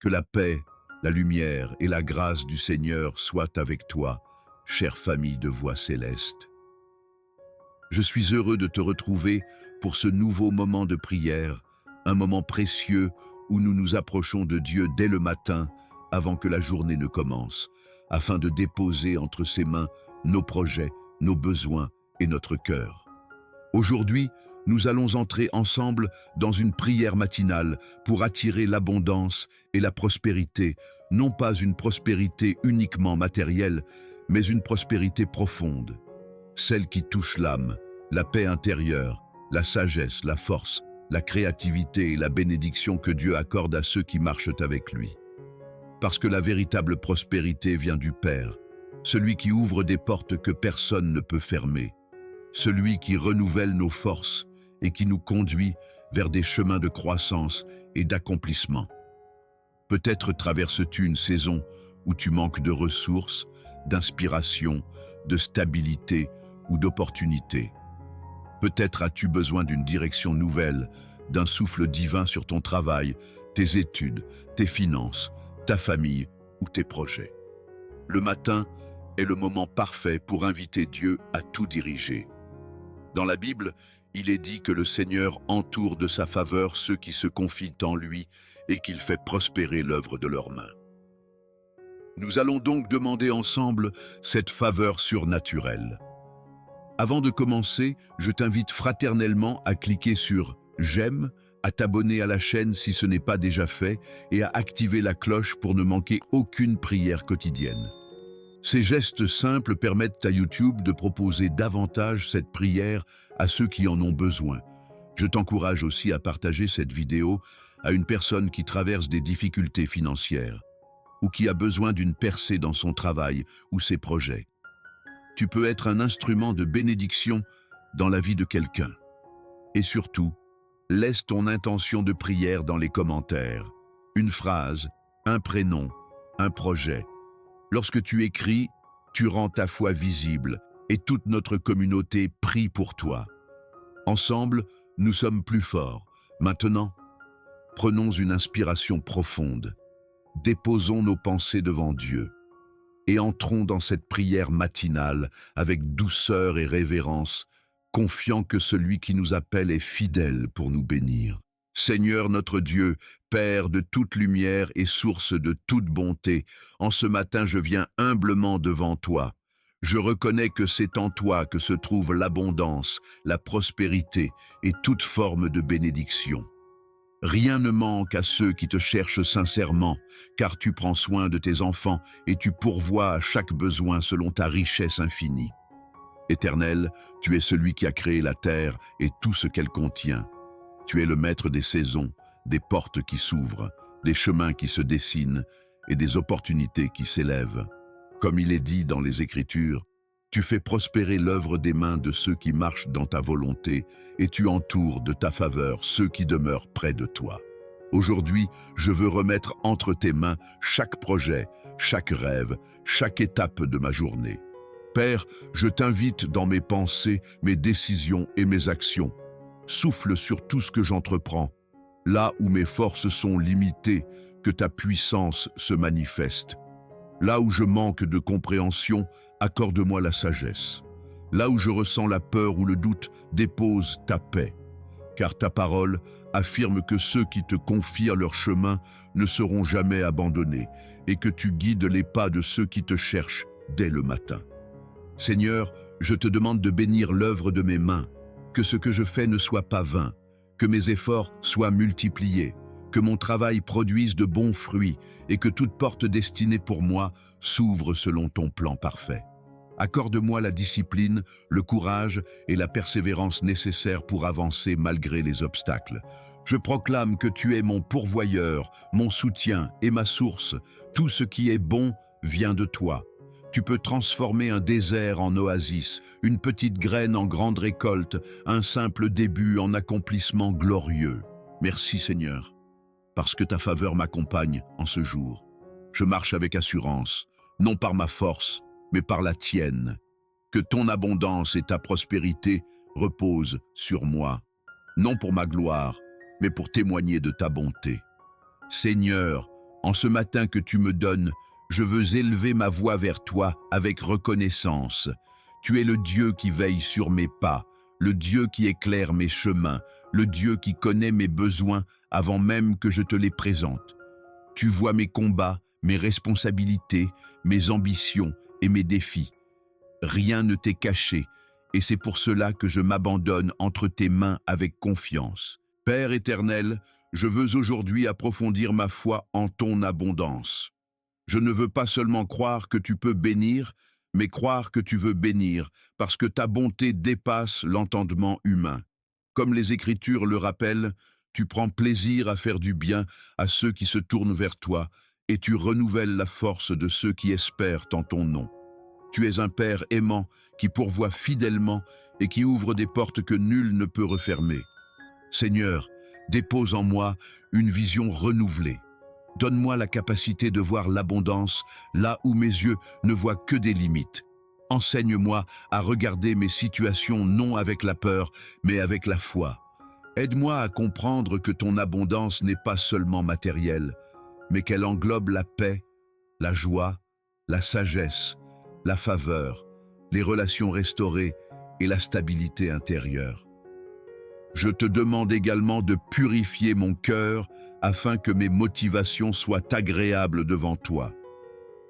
Que la paix, la lumière et la grâce du Seigneur soient avec toi, chère famille de Voix céleste. Je suis heureux de te retrouver pour ce nouveau moment de prière, un moment précieux où nous nous approchons de Dieu dès le matin, avant que la journée ne commence, afin de déposer entre ses mains nos projets, nos besoins et notre cœur. Aujourd'hui, nous allons entrer ensemble dans une prière matinale pour attirer l'abondance et la prospérité, non pas une prospérité uniquement matérielle, mais une prospérité profonde, celle qui touche l'âme, la paix intérieure, la sagesse, la force, la créativité et la bénédiction que Dieu accorde à ceux qui marchent avec lui. Parce que la véritable prospérité vient du Père, celui qui ouvre des portes que personne ne peut fermer, celui qui renouvelle nos forces et qui nous conduit vers des chemins de croissance et d'accomplissement. Peut-être traverses-tu une saison où tu manques de ressources, d'inspiration, de stabilité ou d'opportunités. Peut-être as-tu besoin d'une direction nouvelle, d'un souffle divin sur ton travail, tes études, tes finances, ta famille ou tes projets. Le matin est le moment parfait pour inviter Dieu à tout diriger. Dans la Bible, il est dit que le Seigneur entoure de sa faveur ceux qui se confient en lui et qu'il fait prospérer l'œuvre de leurs mains. Nous allons donc demander ensemble cette faveur surnaturelle. Avant de commencer, je t'invite fraternellement à cliquer sur « J'aime », à t'abonner à la chaîne si ce n'est pas déjà fait et à activer la cloche pour ne manquer aucune prière quotidienne. Ces gestes simples permettent à YouTube de proposer davantage cette prière à ceux qui en ont besoin. Je t'encourage aussi à partager cette vidéo à une personne qui traverse des difficultés financières ou qui a besoin d'une percée dans son travail ou ses projets. Tu peux être un instrument de bénédiction dans la vie de quelqu'un. Et surtout, laisse ton intention de prière dans les commentaires. Une phrase, un prénom, un projet. Lorsque tu écris, tu rends ta foi visible et toute notre communauté prie pour toi. Ensemble, nous sommes plus forts. Maintenant, prenons une inspiration profonde. Déposons nos pensées devant Dieu et entrons dans cette prière matinale avec douceur et révérence, confiant que celui qui nous appelle est fidèle pour nous bénir. Seigneur notre Dieu, Père de toute lumière et source de toute bonté, en ce matin je viens humblement devant toi. Je reconnais que c'est en toi que se trouve l'abondance, la prospérité et toute forme de bénédiction. Rien ne manque à ceux qui te cherchent sincèrement, car tu prends soin de tes enfants et tu pourvois à chaque besoin selon ta richesse infinie. Éternel, tu es celui qui a créé la terre et tout ce qu'elle contient. Tu es le maître des saisons, des portes qui s'ouvrent, des chemins qui se dessinent et des opportunités qui s'élèvent. Comme il est dit dans les Écritures, tu fais prospérer l'œuvre des mains de ceux qui marchent dans ta volonté et tu entoures de ta faveur ceux qui demeurent près de toi. Aujourd'hui, je veux remettre entre tes mains chaque projet, chaque rêve, chaque étape de ma journée. Père, je t'invite dans mes pensées, mes décisions et mes actions. Souffle sur tout ce que j'entreprends. Là où mes forces sont limitées, que ta puissance se manifeste. Là où je manque de compréhension, accorde-moi la sagesse. Là où je ressens la peur ou le doute, dépose ta paix. Car ta parole affirme que ceux qui te confient leur chemin ne seront jamais abandonnés et que tu guides les pas de ceux qui te cherchent dès le matin. Seigneur, je te demande de bénir l'œuvre de mes mains, que ce que je fais ne soit pas vain, que mes efforts soient multipliés, que mon travail produise de bons fruits et que toute porte destinée pour moi s'ouvre selon ton plan parfait. Accorde-moi la discipline, le courage et la persévérance nécessaires pour avancer malgré les obstacles. Je proclame que tu es mon pourvoyeur, mon soutien et ma source. Tout ce qui est bon vient de toi. Tu peux transformer un désert en oasis, une petite graine en grande récolte, un simple début en accomplissement glorieux. Merci Seigneur, parce que ta faveur m'accompagne en ce jour. Je marche avec assurance, non par ma force, mais par la tienne. Que ton abondance et ta prospérité reposent sur moi, non pour ma gloire, mais pour témoigner de ta bonté. Seigneur, En ce matin que tu me donnes, je veux élever ma voix vers toi avec reconnaissance. Tu es le Dieu qui veille sur mes pas, le Dieu qui éclaire mes chemins, le Dieu qui connaît mes besoins avant même que je te les présente. Tu vois mes combats, mes responsabilités, mes ambitions et mes défis. Rien ne t'est caché, et c'est pour cela que je m'abandonne entre tes mains avec confiance. Père éternel, je veux aujourd'hui approfondir ma foi en ton abondance. Je ne veux pas seulement croire que tu peux bénir, mais croire que tu veux bénir, parce que ta bonté dépasse l'entendement humain. Comme les Écritures le rappellent, tu prends plaisir à faire du bien à ceux qui se tournent vers toi, et tu renouvelles la force de ceux qui espèrent en ton nom. Tu es un Père aimant qui pourvoit fidèlement et qui ouvre des portes que nul ne peut refermer. Seigneur, dépose en moi une vision renouvelée. Donne-moi la capacité de voir l'abondance là où mes yeux ne voient que des limites. Enseigne-moi à regarder mes situations non avec la peur, mais avec la foi. Aide-moi à comprendre que ton abondance n'est pas seulement matérielle, mais qu'elle englobe la paix, la joie, la sagesse, la faveur, les relations restaurées et la stabilité intérieure. Je te demande également de purifier mon cœur afin que mes motivations soient agréables devant toi.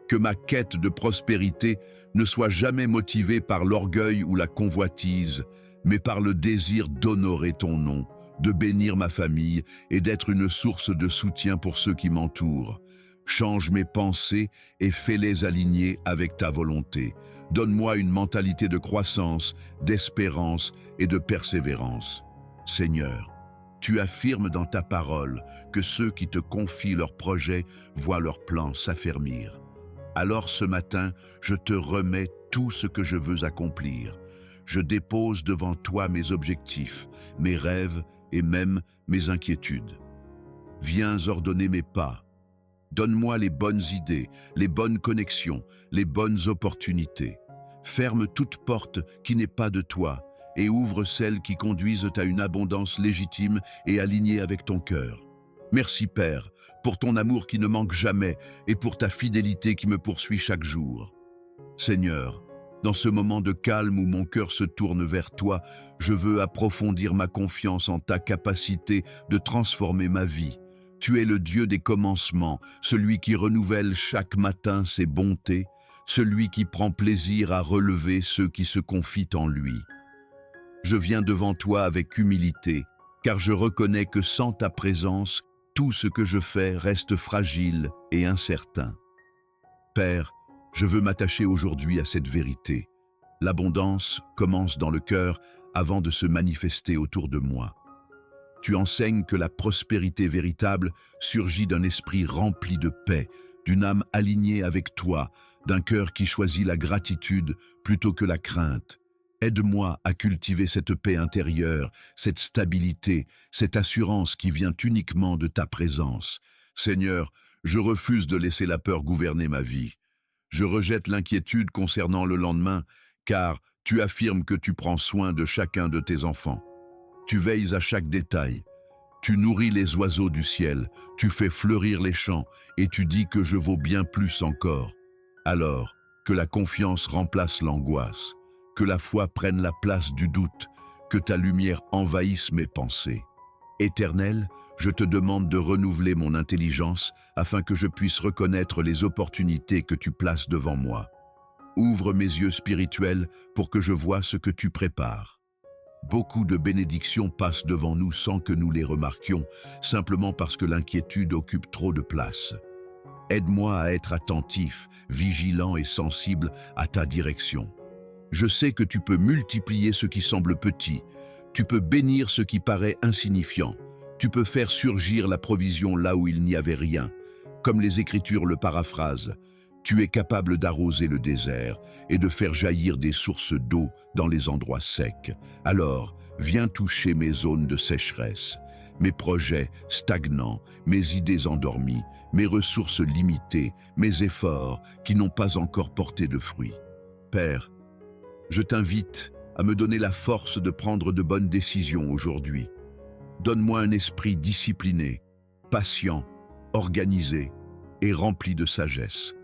Que ma quête de prospérité ne soit jamais motivée par l'orgueil ou la convoitise, mais par le désir d'honorer ton nom, de bénir ma famille et d'être une source de soutien pour ceux qui m'entourent. Change mes pensées et fais-les aligner avec ta volonté. Donne-moi une mentalité de croissance, d'espérance et de persévérance. Seigneur, tu affirmes dans ta parole que ceux qui te confient leurs projets voient leurs plans s'affermir. Alors ce matin, je te remets tout ce que je veux accomplir. Je dépose devant toi mes objectifs, mes rêves et même mes inquiétudes. Viens ordonner mes pas. Donne-moi les bonnes idées, les bonnes connexions, les bonnes opportunités. Ferme toute porte qui n'est pas de toi et ouvre celles qui conduisent à une abondance légitime et alignée avec ton cœur. Merci Père, pour ton amour qui ne manque jamais et pour ta fidélité qui me poursuit chaque jour. Seigneur, dans ce moment de calme où mon cœur se tourne vers toi, je veux approfondir ma confiance en ta capacité de transformer ma vie. Tu es le Dieu des commencements, celui qui renouvelle chaque matin ses bontés, celui qui prend plaisir à relever ceux qui se confient en lui. Je viens devant toi avec humilité, car je reconnais que sans ta présence, tout ce que je fais reste fragile et incertain. Père, je veux m'attacher aujourd'hui à cette vérité. L'abondance commence dans le cœur avant de se manifester autour de moi. Tu enseignes que la prospérité véritable surgit d'un esprit rempli de paix, d'une âme alignée avec toi, d'un cœur qui choisit la gratitude plutôt que la crainte. Aide-moi à cultiver cette paix intérieure, cette stabilité, cette assurance qui vient uniquement de ta présence. Seigneur, je refuse de laisser la peur gouverner ma vie. Je rejette l'inquiétude concernant le lendemain, car tu affirmes que tu prends soin de chacun de tes enfants. Tu veilles à chaque détail. Tu nourris les oiseaux du ciel, tu fais fleurir les champs, et tu dis que je vaux bien plus encore. Alors, que la confiance remplace l'angoisse, que la foi prenne la place du doute, que ta lumière envahisse mes pensées. Éternel, je te demande de renouveler mon intelligence afin que je puisse reconnaître les opportunités que tu places devant moi. Ouvre mes yeux spirituels pour que je voie ce que tu prépares. Beaucoup de bénédictions passent devant nous sans que nous les remarquions, simplement parce que l'inquiétude occupe trop de place. Aide-moi à être attentif, vigilant et sensible à ta direction. Je sais que tu peux multiplier ce qui semble petit, tu peux bénir ce qui paraît insignifiant, tu peux faire surgir la provision là où il n'y avait rien. Comme les Écritures le paraphrasent, tu es capable d'arroser le désert et de faire jaillir des sources d'eau dans les endroits secs. Alors, viens toucher mes zones de sécheresse, mes projets stagnants, mes idées endormies, mes ressources limitées, mes efforts qui n'ont pas encore porté de fruits. Père, je t'invite à me donner la force de prendre de bonnes décisions aujourd'hui. Donne-moi un esprit discipliné, patient, organisé, et rempli de sagesse.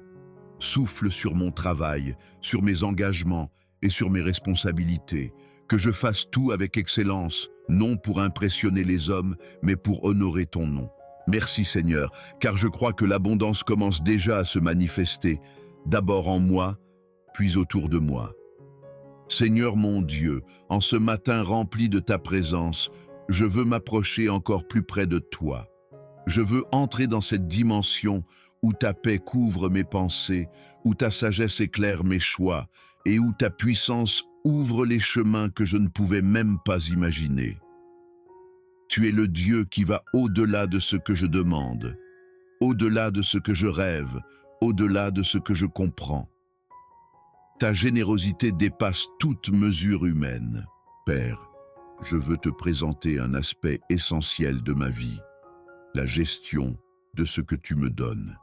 Souffle sur mon travail, sur mes engagements et sur mes responsabilités, que je fasse tout avec excellence, non pour impressionner les hommes, mais pour honorer ton nom. Merci Seigneur, car je crois que l'abondance commence déjà à se manifester, d'abord en moi, puis autour de moi. Seigneur mon Dieu, en ce matin rempli de ta présence, je veux m'approcher encore plus près de toi. Je veux entrer dans cette dimension où ta paix couvre mes pensées, où ta sagesse éclaire mes choix et où ta puissance ouvre les chemins que je ne pouvais même pas imaginer. Tu es le Dieu qui va au-delà de ce que je demande, au-delà de ce que je rêve, au-delà de ce que je comprends. Ta générosité dépasse toute mesure humaine. Père, je veux te présenter un aspect essentiel de ma vie, la gestion de ce que tu me donnes.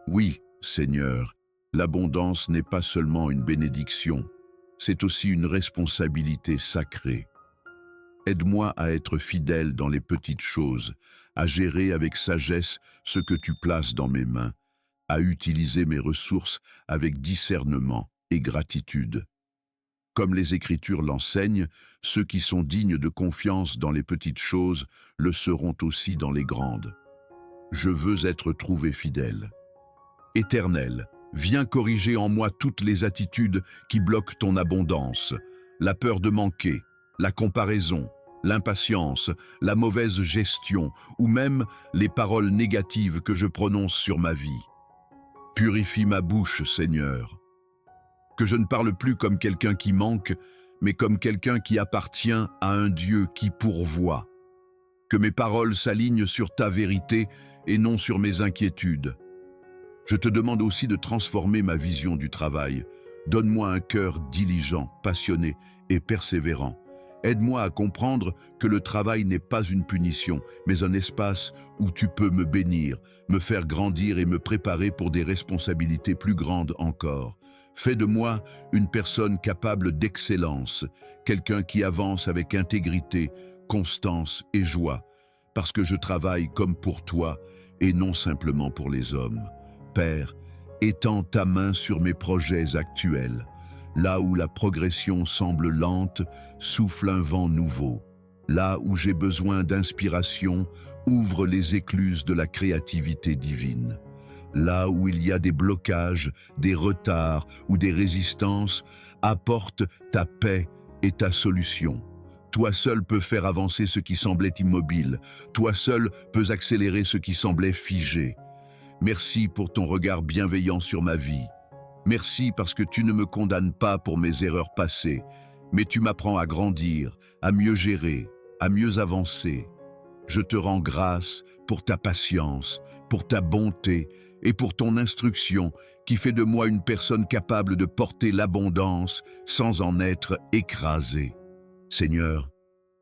Oui, Seigneur, l'abondance n'est pas seulement une bénédiction, c'est aussi une responsabilité sacrée. Aide-moi à être fidèle dans les petites choses, à gérer avec sagesse ce que tu places dans mes mains, à utiliser mes ressources avec discernement et gratitude. Comme les Écritures l'enseignent, ceux qui sont dignes de confiance dans les petites choses le seront aussi dans les grandes. Je veux être trouvé fidèle. Éternel, viens corriger en moi toutes les attitudes qui bloquent ton abondance, la peur de manquer, la comparaison, l'impatience, la mauvaise gestion ou même les paroles négatives que je prononce sur ma vie. Purifie ma bouche, Seigneur. Que je ne parle plus comme quelqu'un qui manque, mais comme quelqu'un qui appartient à un Dieu qui pourvoit. Que mes paroles s'alignent sur ta vérité et non sur mes inquiétudes. Je te demande aussi de transformer ma vision du travail. Donne-moi un cœur diligent, passionné et persévérant. Aide-moi à comprendre que le travail n'est pas une punition, mais un espace où tu peux me bénir, me faire grandir et me préparer pour des responsabilités plus grandes encore. Fais de moi une personne capable d'excellence, quelqu'un qui avance avec intégrité, constance et joie, parce que je travaille comme pour toi et non simplement pour les hommes. Père, étends ta main sur mes projets actuels. Là où la progression semble lente, souffle un vent nouveau. Là où j'ai besoin d'inspiration, ouvre les écluses de la créativité divine. Là où il y a des blocages, des retards ou des résistances, apporte ta paix et ta solution. Toi seul peux faire avancer ce qui semblait immobile. Toi seul peux accélérer ce qui semblait figé. Merci pour ton regard bienveillant sur ma vie. Merci parce que tu ne me condamnes pas pour mes erreurs passées, mais tu m'apprends à grandir, à mieux gérer, à mieux avancer. Je te rends grâce pour ta patience, pour ta bonté et pour ton instruction qui fait de moi une personne capable de porter l'abondance sans en être écrasé. Seigneur,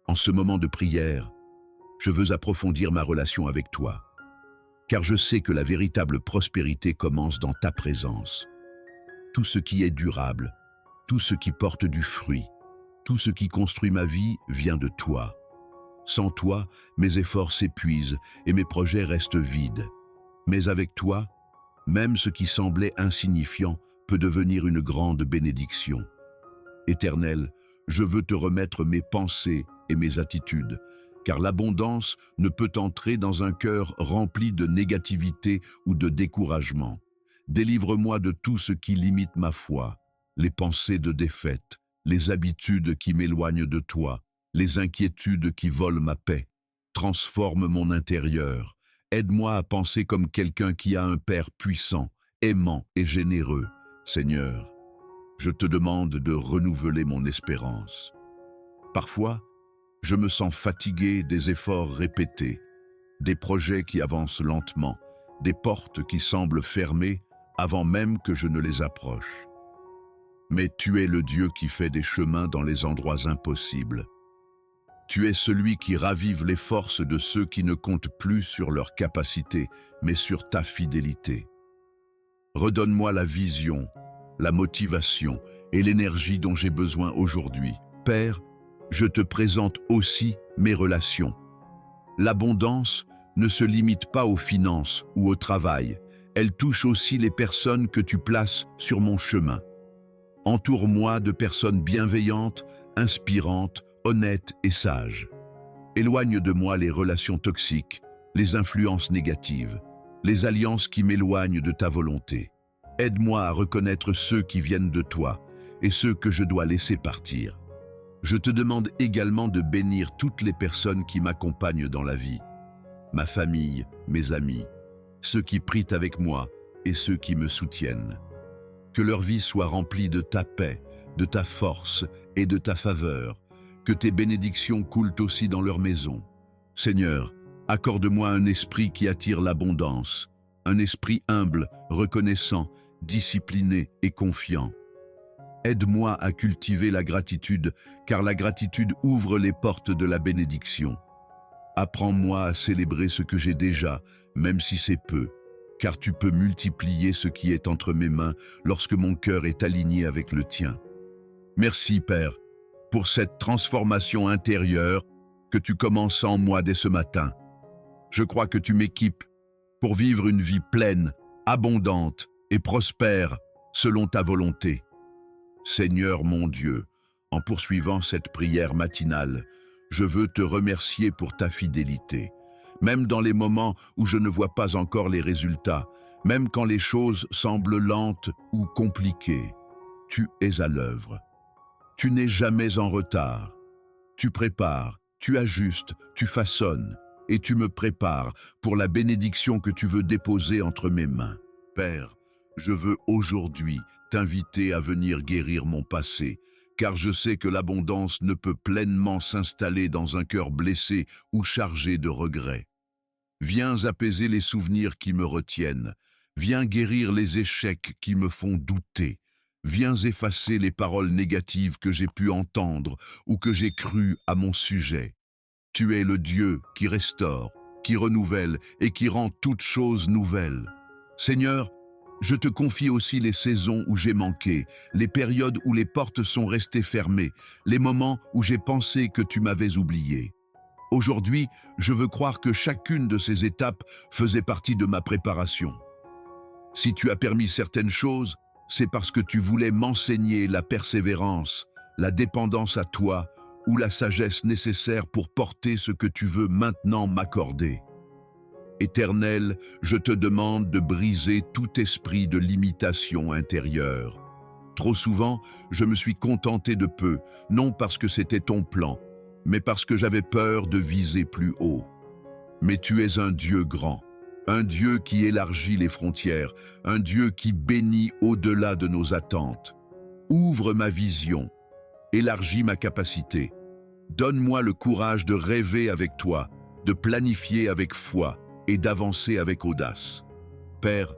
en ce moment de prière, je veux approfondir ma relation avec toi, car je sais que la véritable prospérité commence dans ta présence. Tout ce qui est durable, tout ce qui porte du fruit, tout ce qui construit ma vie vient de toi. Sans toi, mes efforts s'épuisent et mes projets restent vides. Mais avec toi, même ce qui semblait insignifiant peut devenir une grande bénédiction. Éternel, je veux te remettre mes pensées et mes attitudes, car l'abondance ne peut entrer dans un cœur rempli de négativité ou de découragement. Délivre-moi de tout ce qui limite ma foi, les pensées de défaite, les habitudes qui m'éloignent de toi, les inquiétudes qui volent ma paix. Transforme mon intérieur. Aide-moi à penser comme quelqu'un qui a un Père puissant, aimant et généreux. Seigneur, je te demande de renouveler mon espérance. Parfois, je me sens fatigué des efforts répétés, des projets qui avancent lentement, des portes qui semblent fermées avant même que je ne les approche. Mais tu es le Dieu qui fait des chemins dans les endroits impossibles. Tu es celui qui ravive les forces de ceux qui ne comptent plus sur leur capacité, mais sur ta fidélité. Redonne-moi la vision, la motivation et l'énergie dont j'ai besoin aujourd'hui. Père, je te présente aussi mes relations. L'abondance ne se limite pas aux finances ou au travail. Elle touche aussi les personnes que tu places sur mon chemin. Entoure-moi de personnes bienveillantes, inspirantes, honnêtes et sages. Éloigne de moi les relations toxiques, les influences négatives, les alliances qui m'éloignent de ta volonté. Aide-moi à reconnaître ceux qui viennent de toi et ceux que je dois laisser partir. Je te demande également de bénir toutes les personnes qui m'accompagnent dans la vie, ma famille, mes amis, ceux qui prient avec moi et ceux qui me soutiennent. Que leur vie soit remplie de ta paix, de ta force et de ta faveur, que tes bénédictions coulent aussi dans leur maison. Seigneur, accorde-moi un esprit qui attire l'abondance, un esprit humble, reconnaissant, discipliné et confiant. Aide-moi à cultiver la gratitude, car la gratitude ouvre les portes de la bénédiction. Apprends-moi à célébrer ce que j'ai déjà, même si c'est peu, car tu peux multiplier ce qui est entre mes mains lorsque mon cœur est aligné avec le tien. Merci, Père, pour cette transformation intérieure que tu commences en moi dès ce matin. Je crois que tu m'équipes pour vivre une vie pleine, abondante et prospère selon ta volonté. Seigneur mon Dieu, en poursuivant cette prière matinale, je veux te remercier pour ta fidélité. Même dans les moments où je ne vois pas encore les résultats, même quand les choses semblent lentes ou compliquées, tu es à l'œuvre. Tu n'es jamais en retard. Tu prépares, tu ajustes, tu façonnes, et tu me prépares pour la bénédiction que tu veux déposer entre mes mains. Père, je veux aujourd'hui t'inviter à venir guérir mon passé, car je sais que l'abondance ne peut pleinement s'installer dans un cœur blessé ou chargé de regrets. Viens apaiser les souvenirs qui me retiennent, viens guérir les échecs qui me font douter, viens effacer les paroles négatives que j'ai pu entendre ou que j'ai crues à mon sujet. Tu es le Dieu qui restaure, qui renouvelle et qui rend toutes choses nouvelles. Seigneur, je te confie aussi les saisons où j'ai manqué, les périodes où les portes sont restées fermées, les moments où j'ai pensé que tu m'avais oublié. Aujourd'hui, je veux croire que chacune de ces étapes faisait partie de ma préparation. Si tu as permis certaines choses, c'est parce que tu voulais m'enseigner la persévérance, la dépendance à toi ou la sagesse nécessaire pour porter ce que tu veux maintenant m'accorder. Éternel, je te demande de briser tout esprit de limitation intérieure. Trop souvent, je me suis contenté de peu, non parce que c'était ton plan, mais parce que j'avais peur de viser plus haut. Mais tu es un Dieu grand, un Dieu qui élargit les frontières, un Dieu qui bénit au-delà de nos attentes. Ouvre ma vision, élargis ma capacité. Donne-moi le courage de rêver avec toi, de planifier avec foi et d'avancer avec audace. Père,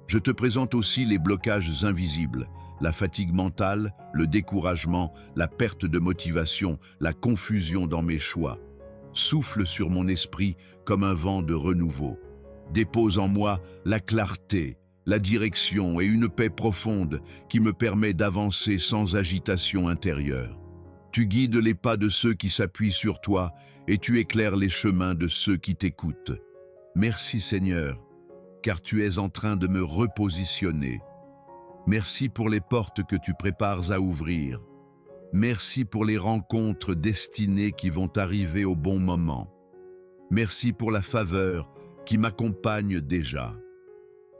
je te présente aussi les blocages invisibles, la fatigue mentale, le découragement, la perte de motivation, la confusion dans mes choix. Souffle sur mon esprit comme un vent de renouveau. Dépose en moi la clarté, la direction et une paix profonde qui me permet d'avancer sans agitation intérieure. Tu guides les pas de ceux qui s'appuient sur toi et tu éclaires les chemins de ceux qui t'écoutent. Merci Seigneur, car tu es en train de me repositionner. Merci pour les portes que tu prépares à ouvrir. Merci pour les rencontres destinées qui vont arriver au bon moment. Merci pour la faveur qui m'accompagne déjà.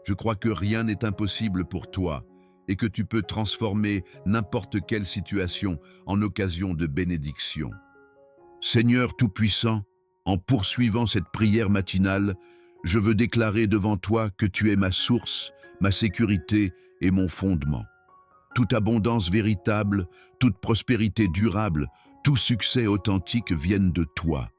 Je crois que rien n'est impossible pour toi et que tu peux transformer n'importe quelle situation en occasion de bénédiction. Seigneur Tout-Puissant, en poursuivant cette prière matinale, je veux déclarer devant toi que tu es ma source, ma sécurité et mon fondement. Toute abondance véritable, toute prospérité durable, tout succès authentique viennent de toi.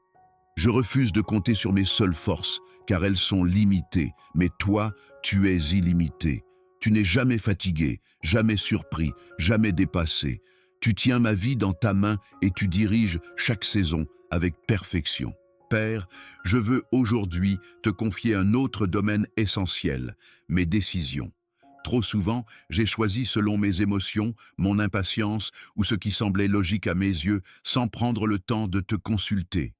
Je refuse de compter sur mes seules forces, car elles sont limitées, mais toi, tu es illimité. Tu n'es jamais fatigué, jamais surpris, jamais dépassé. Tu tiens ma vie dans ta main et tu diriges chaque saison avec perfection. Père, je veux aujourd'hui te confier un autre domaine essentiel, mes décisions. Trop souvent, j'ai choisi selon mes émotions, mon impatience ou ce qui semblait logique à mes yeux, sans prendre le temps de te consulter.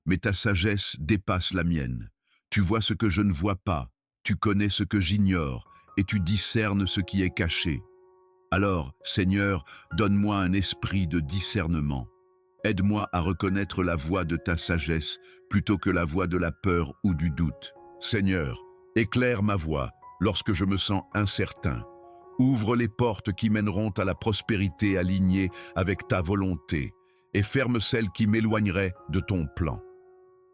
Mais ta sagesse dépasse la mienne. Tu vois ce que je ne vois pas, tu connais ce que j'ignore, et tu discernes ce qui est caché. Alors, Seigneur, donne-moi un esprit de discernement. Aide-moi à reconnaître la voix de ta sagesse plutôt que la voix de la peur ou du doute. Seigneur, éclaire ma voie lorsque je me sens incertain. Ouvre les portes qui mèneront à la prospérité alignée avec ta volonté et ferme celles qui m'éloigneraient de ton plan.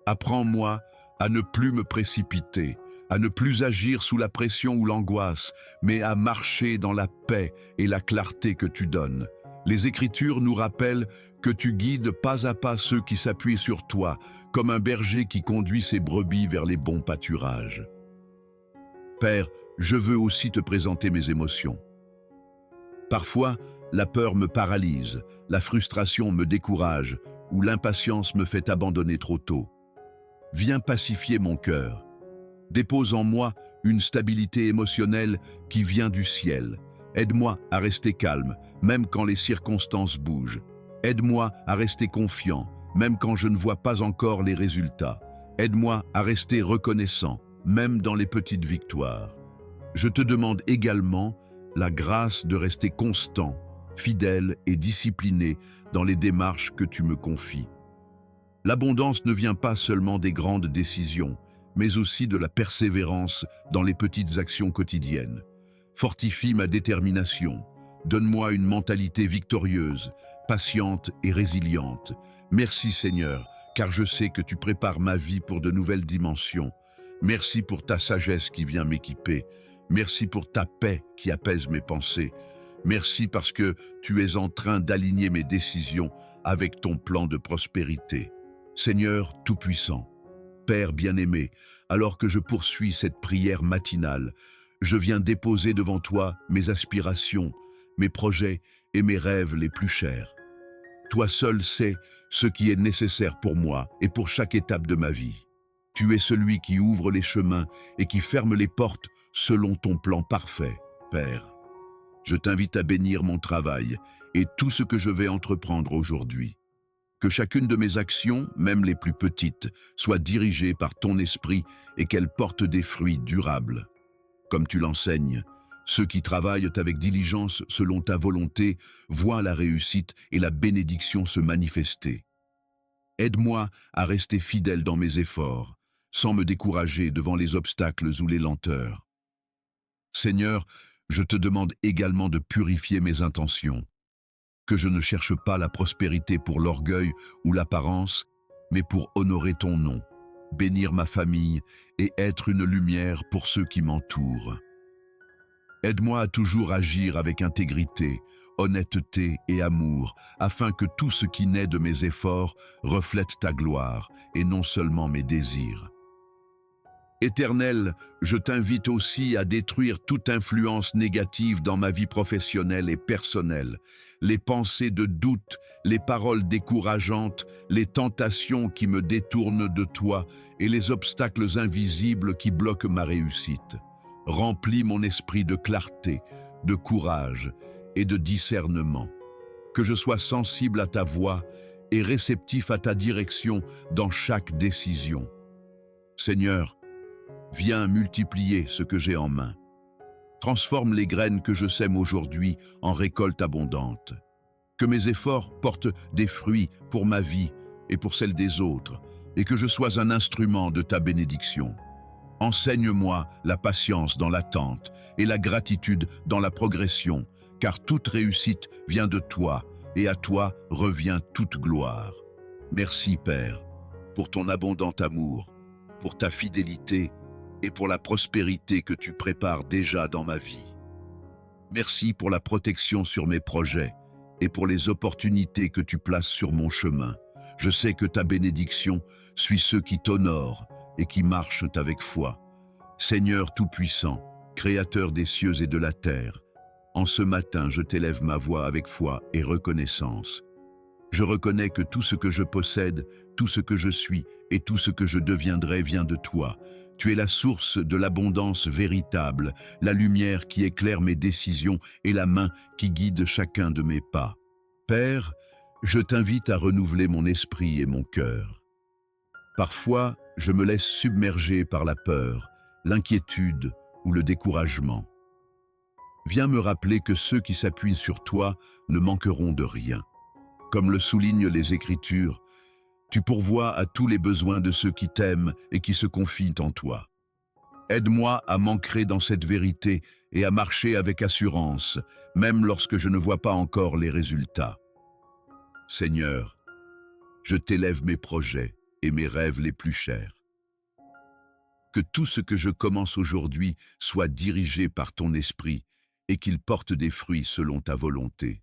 Apprends-moi à ne plus me précipiter, à ne plus agir sous la pression ou l'angoisse, mais à marcher dans la paix et la clarté que tu donnes. Les Écritures nous rappellent que tu guides pas à pas ceux qui s'appuient sur toi, comme un berger qui conduit ses brebis vers les bons pâturages. Père, je veux aussi te présenter mes émotions. Parfois, la peur me paralyse, la frustration me décourage, ou l'impatience me fait abandonner trop tôt. Viens pacifier mon cœur. Dépose en moi une stabilité émotionnelle qui vient du ciel. Aide-moi à rester calme, même quand les circonstances bougent. Aide-moi à rester confiant, même quand je ne vois pas encore les résultats. Aide-moi à rester reconnaissant, même dans les petites victoires. Je te demande également la grâce de rester constant, fidèle et discipliné dans les démarches que tu me confies. L'abondance ne vient pas seulement des grandes décisions, mais aussi de la persévérance dans les petites actions quotidiennes. Fortifie ma détermination. Donne-moi une mentalité victorieuse, patiente et résiliente. Merci Seigneur, car je sais que tu prépares ma vie pour de nouvelles dimensions. Merci pour ta sagesse qui vient m'équiper. Merci pour ta paix qui apaise mes pensées. Merci parce que tu es en train d'aligner mes décisions avec ton plan de prospérité. Seigneur Tout-Puissant, Père bien-aimé, alors que je poursuis cette prière matinale, je viens déposer devant toi mes aspirations, mes projets et mes rêves les plus chers. Toi seul sais ce qui est nécessaire pour moi et pour chaque étape de ma vie. Tu es celui qui ouvre les chemins et qui ferme les portes selon ton plan parfait, Père. Je t'invite à bénir mon travail et tout ce que je vais entreprendre aujourd'hui. Que chacune de mes actions, même les plus petites, soit dirigée par ton esprit et qu'elle porte des fruits durables. Comme tu l'enseignes, ceux qui travaillent avec diligence selon ta volonté voient la réussite et la bénédiction se manifester. Aide-moi à rester fidèle dans mes efforts, sans me décourager devant les obstacles ou les lenteurs. Seigneur, je te demande également de purifier mes intentions, que je ne cherche pas la prospérité pour l'orgueil ou l'apparence, mais pour honorer ton nom, bénir ma famille et être une lumière pour ceux qui m'entourent. Aide-moi à toujours agir avec intégrité, honnêteté et amour, afin que tout ce qui naît de mes efforts reflète ta gloire et non seulement mes désirs. Éternel, je t'invite aussi à détruire toute influence négative dans ma vie professionnelle et personnelle. Les pensées de doute, les paroles décourageantes, les tentations qui me détournent de toi et les obstacles invisibles qui bloquent ma réussite. Remplis mon esprit de clarté, de courage et de discernement. Que je sois sensible à ta voix et réceptif à ta direction dans chaque décision. Seigneur, viens multiplier ce que j'ai en main. Transforme les graines que je sème aujourd'hui en récolte abondante. Que mes efforts portent des fruits pour ma vie et pour celle des autres, et que je sois un instrument de ta bénédiction. Enseigne-moi la patience dans l'attente et la gratitude dans la progression, car toute réussite vient de toi, et à toi revient toute gloire. Merci, Père, pour ton abondant amour, pour ta fidélité et pour la prospérité que tu prépares déjà dans ma vie. Merci pour la protection sur mes projets et pour les opportunités que tu places sur mon chemin. Je sais que ta bénédiction suit ceux qui t'honorent et qui marchent avec foi. Seigneur Tout-Puissant, Créateur des cieux et de la terre, en ce matin je t'élève ma voix avec foi et reconnaissance. Je reconnais que tout ce que je possède, tout ce que je suis et tout ce que je deviendrai vient de toi. Tu es la source de l'abondance véritable, la lumière qui éclaire mes décisions et la main qui guide chacun de mes pas. Père, je t'invite à renouveler mon esprit et mon cœur. Parfois, je me laisse submerger par la peur, l'inquiétude ou le découragement. Viens me rappeler que ceux qui s'appuient sur toi ne manqueront de rien. Comme le soulignent les Écritures, tu pourvois à tous les besoins de ceux qui t'aiment et qui se confient en toi. Aide-moi à m'ancrer dans cette vérité et à marcher avec assurance, même lorsque je ne vois pas encore les résultats. Seigneur, je t'élève mes projets et mes rêves les plus chers. Que tout ce que je commence aujourd'hui soit dirigé par ton esprit et qu'il porte des fruits selon ta volonté.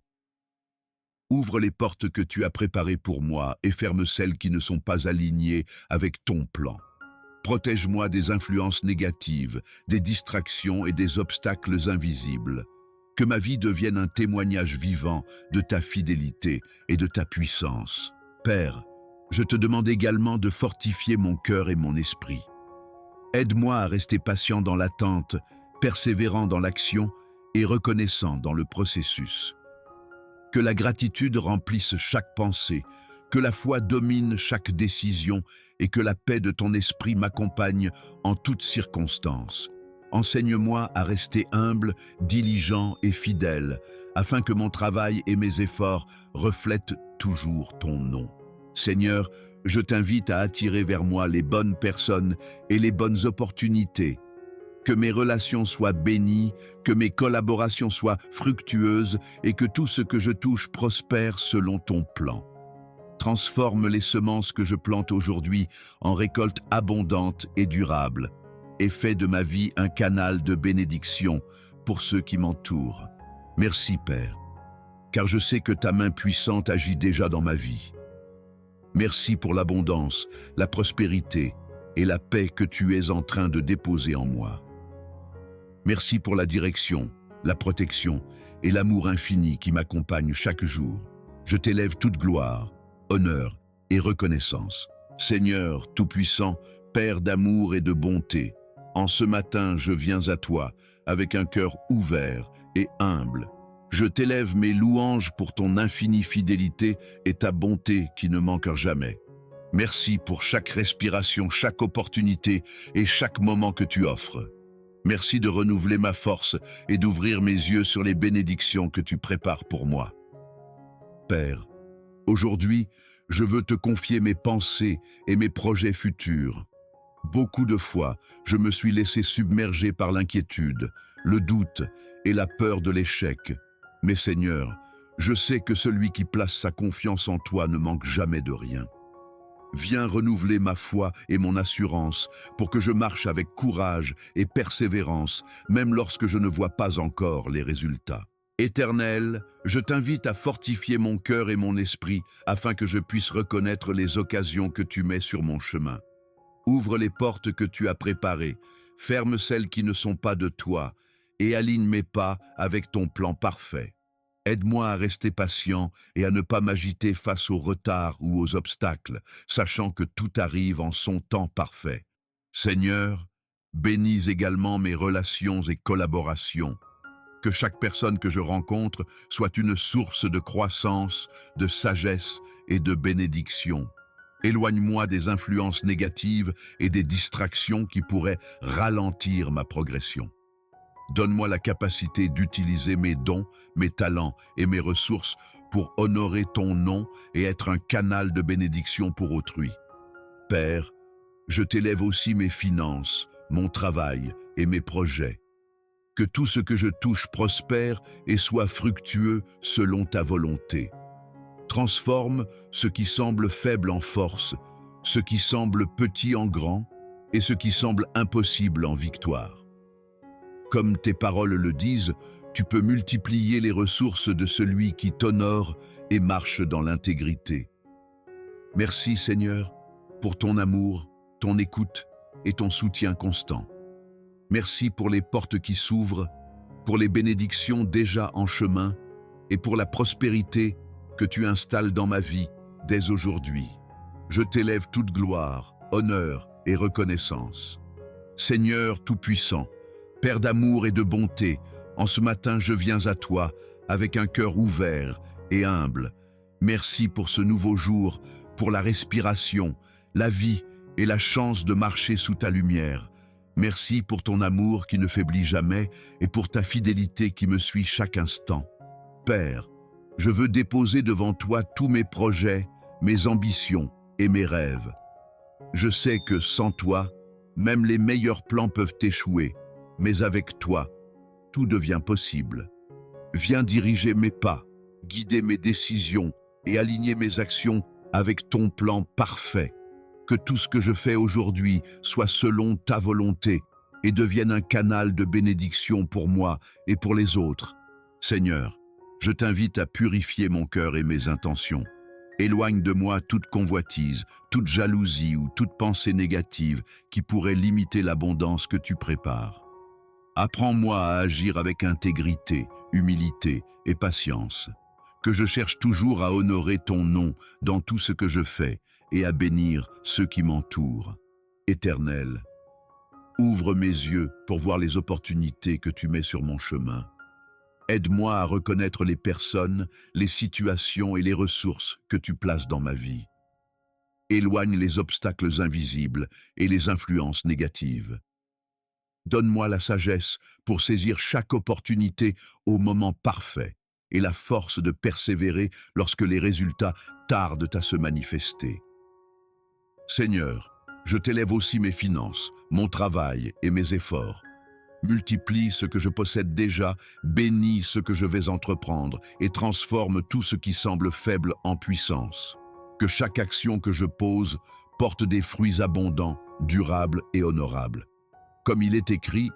Ouvre les portes que tu as préparées pour moi et ferme celles qui ne sont pas alignées avec ton plan. Protège-moi des influences négatives, des distractions et des obstacles invisibles. Que ma vie devienne un témoignage vivant de ta fidélité et de ta puissance. Père, je te demande également de fortifier mon cœur et mon esprit. Aide-moi à rester patient dans l'attente, persévérant dans l'action et reconnaissant dans le processus. Que la gratitude remplisse chaque pensée, que la foi domine chaque décision et que la paix de ton esprit m'accompagne en toutes circonstances. Enseigne-moi à rester humble, diligent et fidèle, afin que mon travail et mes efforts reflètent toujours ton nom. Seigneur, je t'invite à attirer vers moi les bonnes personnes et les bonnes opportunités. Que mes relations soient bénies, que mes collaborations soient fructueuses et que tout ce que je touche prospère selon ton plan. Transforme les semences que je plante aujourd'hui en récoltes abondantes et durables et fais de ma vie un canal de bénédiction pour ceux qui m'entourent. Merci Père, car je sais que ta main puissante agit déjà dans ma vie. Merci pour l'abondance, la prospérité et la paix que tu es en train de déposer en moi. Merci pour la direction, la protection et l'amour infini qui m'accompagnent chaque jour. Je t'élève toute gloire, honneur et reconnaissance. Seigneur Tout-Puissant, Père d'amour et de bonté, en ce matin je viens à toi avec un cœur ouvert et humble. Je t'élève mes louanges pour ton infinie fidélité et ta bonté qui ne manque jamais. Merci pour chaque respiration, chaque opportunité et chaque moment que tu offres. Merci de renouveler ma force et d'ouvrir mes yeux sur les bénédictions que tu prépares pour moi. Père, aujourd'hui, je veux te confier mes pensées et mes projets futurs. Beaucoup de fois, je me suis laissé submerger par l'inquiétude, le doute et la peur de l'échec. Mais Seigneur, je sais que celui qui place sa confiance en toi ne manque jamais de rien. Viens renouveler ma foi et mon assurance pour que je marche avec courage et persévérance, même lorsque je ne vois pas encore les résultats. Éternel, je t'invite à fortifier mon cœur et mon esprit afin que je puisse reconnaître les occasions que tu mets sur mon chemin. Ouvre les portes que tu as préparées, ferme celles qui ne sont pas de toi et aligne mes pas avec ton plan parfait. Aide-moi à rester patient et à ne pas m'agiter face aux retards ou aux obstacles, sachant que tout arrive en son temps parfait. Seigneur, bénis également mes relations et collaborations. Que chaque personne que je rencontre soit une source de croissance, de sagesse et de bénédiction. Éloigne-moi des influences négatives et des distractions qui pourraient ralentir ma progression. Donne-moi la capacité d'utiliser mes dons, mes talents et mes ressources pour honorer ton nom et être un canal de bénédiction pour autrui. Père, je t'élève aussi mes finances, mon travail et mes projets. Que tout ce que je touche prospère et soit fructueux selon ta volonté. Transforme ce qui semble faible en force, ce qui semble petit en grand et ce qui semble impossible en victoire. Comme tes paroles le disent, tu peux multiplier les ressources de celui qui t'honore et marche dans l'intégrité. Merci Seigneur pour ton amour, ton écoute et ton soutien constant. Merci pour les portes qui s'ouvrent, pour les bénédictions déjà en chemin et pour la prospérité que tu installes dans ma vie dès aujourd'hui. Je t'élève toute gloire, honneur et reconnaissance. Seigneur Tout-Puissant, Père d'amour et de bonté, en ce matin je viens à toi avec un cœur ouvert et humble. Merci pour ce nouveau jour, pour la respiration, la vie et la chance de marcher sous ta lumière. Merci pour ton amour qui ne faiblit jamais et pour ta fidélité qui me suit chaque instant. Père, je veux déposer devant toi tous mes projets, mes ambitions et mes rêves. Je sais que sans toi, même les meilleurs plans peuvent échouer, mais avec toi, tout devient possible. Viens diriger mes pas, guider mes décisions et aligner mes actions avec ton plan parfait. Que tout ce que je fais aujourd'hui soit selon ta volonté et devienne un canal de bénédiction pour moi et pour les autres. Seigneur, je t'invite à purifier mon cœur et mes intentions. Éloigne de moi toute convoitise, toute jalousie ou toute pensée négative qui pourrait limiter l'abondance que tu prépares. Apprends-moi à agir avec intégrité, humilité et patience. Que je cherche toujours à honorer ton nom dans tout ce que je fais et à bénir ceux qui m'entourent. Éternel, ouvre mes yeux pour voir les opportunités que tu mets sur mon chemin. Aide-moi à reconnaître les personnes, les situations et les ressources que tu places dans ma vie. Éloigne les obstacles invisibles et les influences négatives. Donne-moi la sagesse pour saisir chaque opportunité au moment parfait et la force de persévérer lorsque les résultats tardent à se manifester. Seigneur, je t'élève aussi mes finances, mon travail et mes efforts. Multiplie ce que je possède déjà, bénis ce que je vais entreprendre et transforme tout ce qui semble faible en puissance. Que chaque action que je pose porte des fruits abondants, durables et honorables. Comme il est écrit,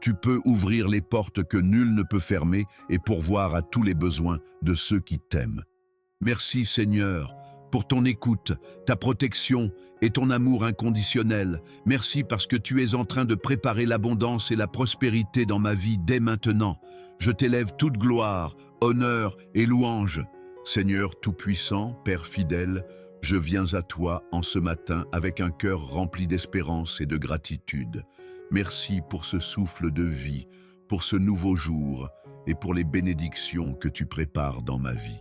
tu peux ouvrir les portes que nul ne peut fermer et pourvoir à tous les besoins de ceux qui t'aiment. Merci Seigneur, pour ton écoute, ta protection et ton amour inconditionnel. Merci parce que tu es en train de préparer l'abondance et la prospérité dans ma vie dès maintenant. Je t'élève toute gloire, honneur et louange. Seigneur Tout-Puissant, Père fidèle, je viens à toi en ce matin avec un cœur rempli d'espérance et de gratitude. Merci pour ce souffle de vie, pour ce nouveau jour et pour les bénédictions que tu prépares dans ma vie.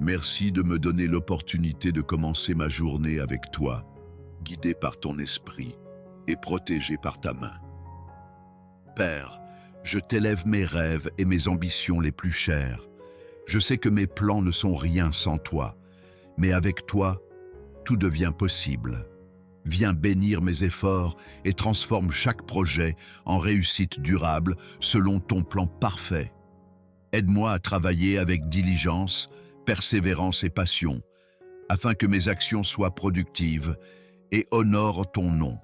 Merci de me donner l'opportunité de commencer ma journée avec toi, guidé par ton esprit et protégé par ta main. Père, je t'élève mes rêves et mes ambitions les plus chères. Je sais que mes plans ne sont rien sans toi, mais avec toi, tout devient possible. Viens bénir mes efforts et transforme chaque projet en réussite durable selon ton plan parfait. Aide-moi à travailler avec diligence, persévérance et passion, afin que mes actions soient productives et honorent ton nom.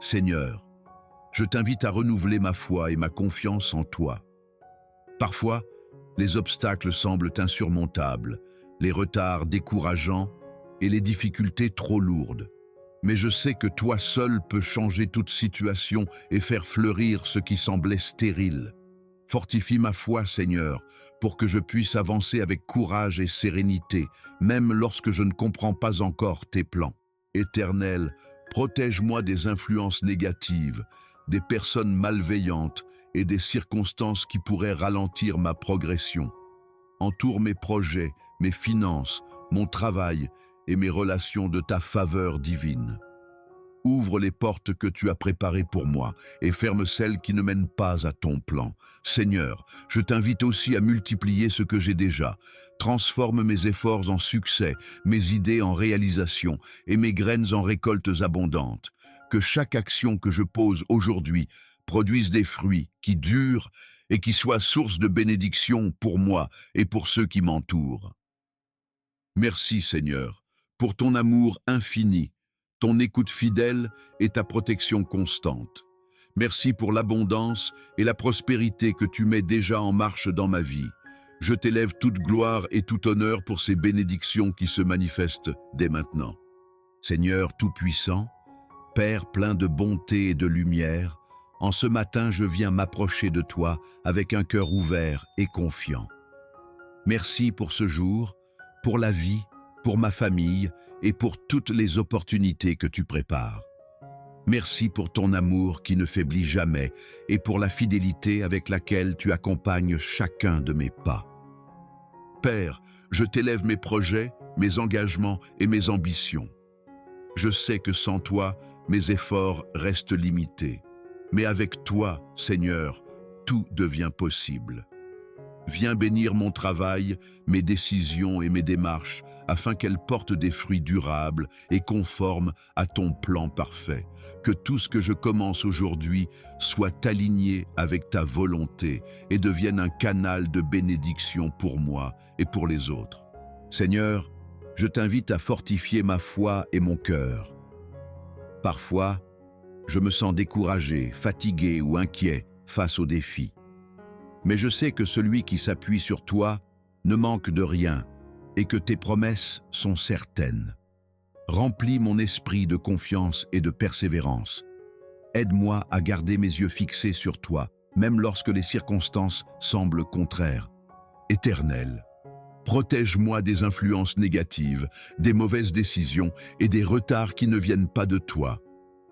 Seigneur, je t'invite à renouveler ma foi et ma confiance en toi. Parfois, les obstacles semblent insurmontables, les retards décourageants et les difficultés trop lourdes. Mais je sais que toi seul peux changer toute situation et faire fleurir ce qui semblait stérile. Fortifie ma foi, Seigneur, pour que je puisse avancer avec courage et sérénité, même lorsque je ne comprends pas encore tes plans. Éternel, protège-moi des influences négatives, des personnes malveillantes et des circonstances qui pourraient ralentir ma progression. Entoure mes projets, mes finances, mon travail et mes relations de ta faveur divine. Ouvre les portes que tu as préparées pour moi et ferme celles qui ne mènent pas à ton plan. Seigneur, je t'invite aussi à multiplier ce que j'ai déjà. Transforme mes efforts en succès, mes idées en réalisation et mes graines en récoltes abondantes. Que chaque action que je pose aujourd'hui produise des fruits qui durent et qui soient source de bénédiction pour moi et pour ceux qui m'entourent. Merci Seigneur, pour ton amour infini, ton écoute fidèle et ta protection constante. Merci pour l'abondance et la prospérité que tu mets déjà en marche dans ma vie. Je t'élève toute gloire et tout honneur pour ces bénédictions qui se manifestent dès maintenant. Seigneur Tout-Puissant, Père plein de bonté et de lumière, en ce matin je viens m'approcher de toi avec un cœur ouvert et confiant. Merci pour ce jour, pour la vie, pour ma famille et pour toutes les opportunités que tu prépares. Merci pour ton amour qui ne faiblit jamais et pour la fidélité avec laquelle tu accompagnes chacun de mes pas. Père, je t'élève mes projets, mes engagements et mes ambitions. Je sais que sans toi, mes efforts restent limités. Mais avec toi, Seigneur, tout devient possible. Viens bénir mon travail, mes décisions et mes démarches, afin qu'elles portent des fruits durables et conformes à ton plan parfait. Que tout ce que je commence aujourd'hui soit aligné avec ta volonté et devienne un canal de bénédiction pour moi et pour les autres. Seigneur, je t'invite à fortifier ma foi et mon cœur. Parfois, je me sens découragé, fatigué ou inquiet face aux défis. Mais je sais que celui qui s'appuie sur toi ne manque de rien et que tes promesses sont certaines. Remplis mon esprit de confiance et de persévérance. Aide-moi à garder mes yeux fixés sur toi, même lorsque les circonstances semblent contraires. Éternel, protège-moi des influences négatives, des mauvaises décisions et des retards qui ne viennent pas de toi.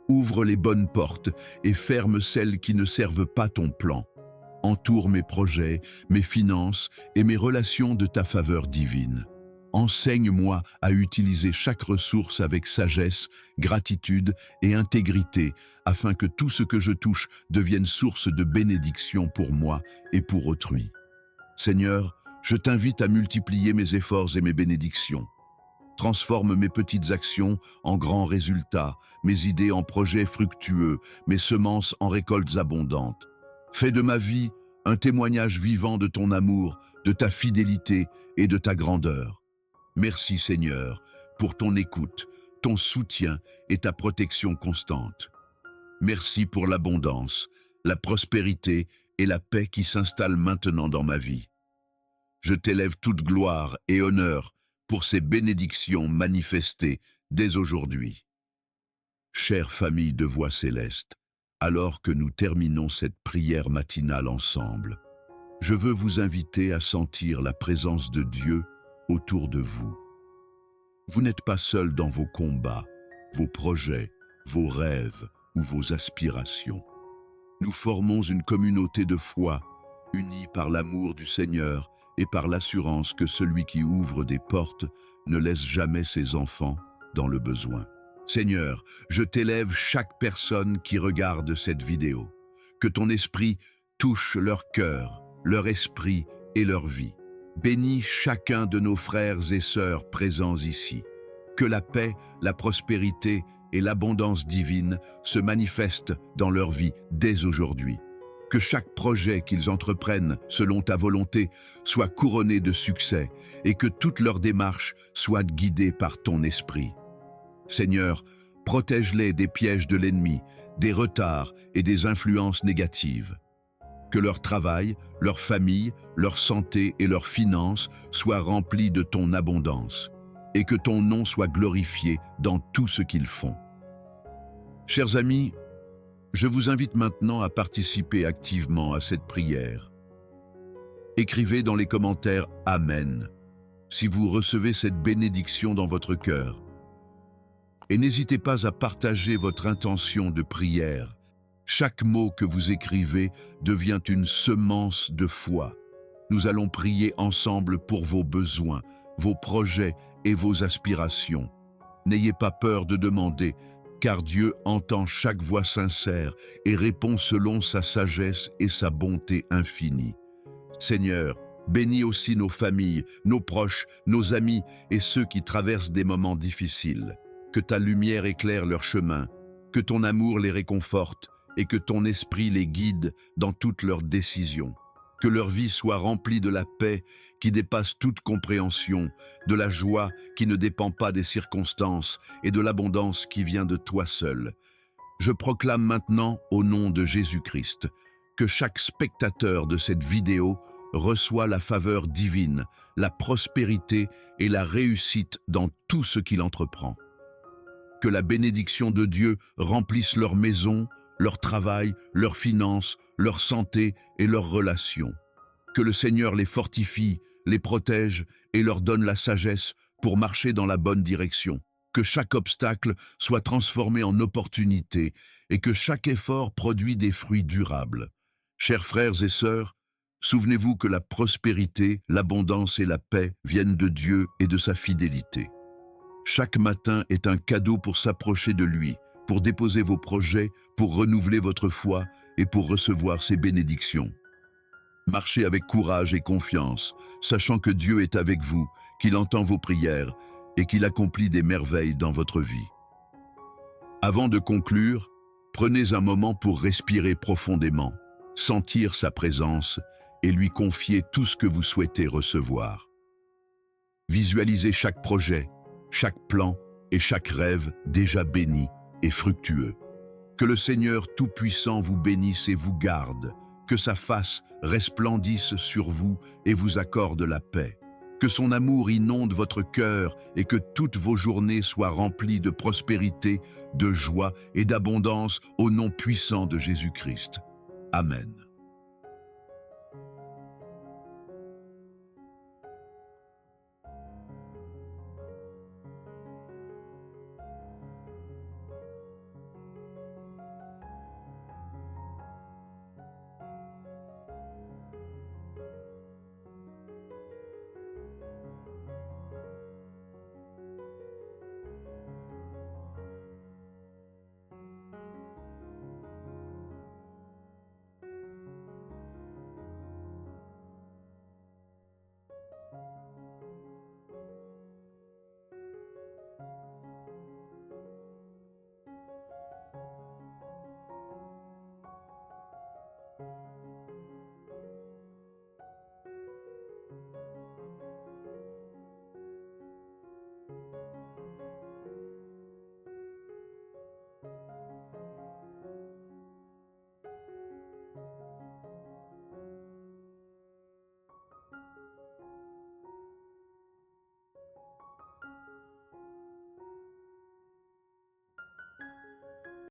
Ouvre les bonnes portes et ferme celles qui ne servent pas ton plan. Entoure mes projets, mes finances et mes relations de ta faveur divine. Enseigne-moi à utiliser chaque ressource avec sagesse, gratitude et intégrité, afin que tout ce que je touche devienne source de bénédiction pour moi et pour autrui. Seigneur, je t'invite à multiplier mes efforts et mes bénédictions. Transforme mes petites actions en grands résultats, mes idées en projets fructueux, mes semences en récoltes abondantes. Fais de ma vie un témoignage vivant de ton amour, de ta fidélité et de ta grandeur. Merci Seigneur pour ton écoute, ton soutien et ta protection constante. Merci pour l'abondance, la prospérité et la paix qui s'installent maintenant dans ma vie. Je t'élève toute gloire et honneur pour ces bénédictions manifestées dès aujourd'hui. Chère famille de Voix Céleste, alors que nous terminons cette prière matinale ensemble, je veux vous inviter à sentir la présence de Dieu autour de vous. Vous n'êtes pas seul dans vos combats, vos projets, vos rêves ou vos aspirations. Nous formons une communauté de foi, unie par l'amour du Seigneur et par l'assurance que celui qui ouvre des portes ne laisse jamais ses enfants dans le besoin. Seigneur, je t'élève chaque personne qui regarde cette vidéo. Que ton esprit touche leur cœur, leur esprit et leur vie. Bénis chacun de nos frères et sœurs présents ici. Que la paix, la prospérité et l'abondance divine se manifestent dans leur vie dès aujourd'hui. Que chaque projet qu'ils entreprennent selon ta volonté soit couronné de succès et que toute leur démarche soit guidée par ton esprit. Seigneur, protège-les des pièges de l'ennemi, des retards et des influences négatives. Que leur travail, leur famille, leur santé et leurs finances soient remplis de ton abondance et que ton nom soit glorifié dans tout ce qu'ils font. Chers amis, je vous invite maintenant à participer activement à cette prière. Écrivez dans les commentaires « Amen » si vous recevez cette bénédiction dans votre cœur. Et n'hésitez pas à partager votre intention de prière. Chaque mot que vous écrivez devient une semence de foi. Nous allons prier ensemble pour vos besoins, vos projets et vos aspirations. N'ayez pas peur de demander, car Dieu entend chaque voix sincère et répond selon sa sagesse et sa bonté infinie. Seigneur, bénis aussi nos familles, nos proches, nos amis et ceux qui traversent des moments difficiles. Que ta lumière éclaire leur chemin, que ton amour les réconforte et que ton esprit les guide dans toutes leurs décisions. Que leur vie soit remplie de la paix qui dépasse toute compréhension, de la joie qui ne dépend pas des circonstances et de l'abondance qui vient de toi seul. Je proclame maintenant au nom de Jésus-Christ que chaque spectateur de cette vidéo reçoit la faveur divine, la prospérité et la réussite dans tout ce qu'il entreprend. Que la bénédiction de Dieu remplisse leur maison, leur travail, leurs finances, leur santé et leurs relations. Que le Seigneur les fortifie, les protège et leur donne la sagesse pour marcher dans la bonne direction. Que chaque obstacle soit transformé en opportunité et que chaque effort produit des fruits durables. Chers frères et sœurs, souvenez-vous que la prospérité, l'abondance et la paix viennent de Dieu et de sa fidélité. Chaque matin est un cadeau pour s'approcher de lui, pour déposer vos projets, pour renouveler votre foi et pour recevoir ses bénédictions. Marchez avec courage et confiance, sachant que Dieu est avec vous, qu'il entend vos prières et qu'il accomplit des merveilles dans votre vie. Avant de conclure, prenez un moment pour respirer profondément, sentir sa présence et lui confier tout ce que vous souhaitez recevoir. Visualisez chaque projet, chaque plan et chaque rêve déjà béni et fructueux. Que le Seigneur Tout-Puissant vous bénisse et vous garde, que sa face resplendisse sur vous et vous accorde la paix. Que son amour inonde votre cœur et que toutes vos journées soient remplies de prospérité, de joie et d'abondance au nom puissant de Jésus-Christ. Amen.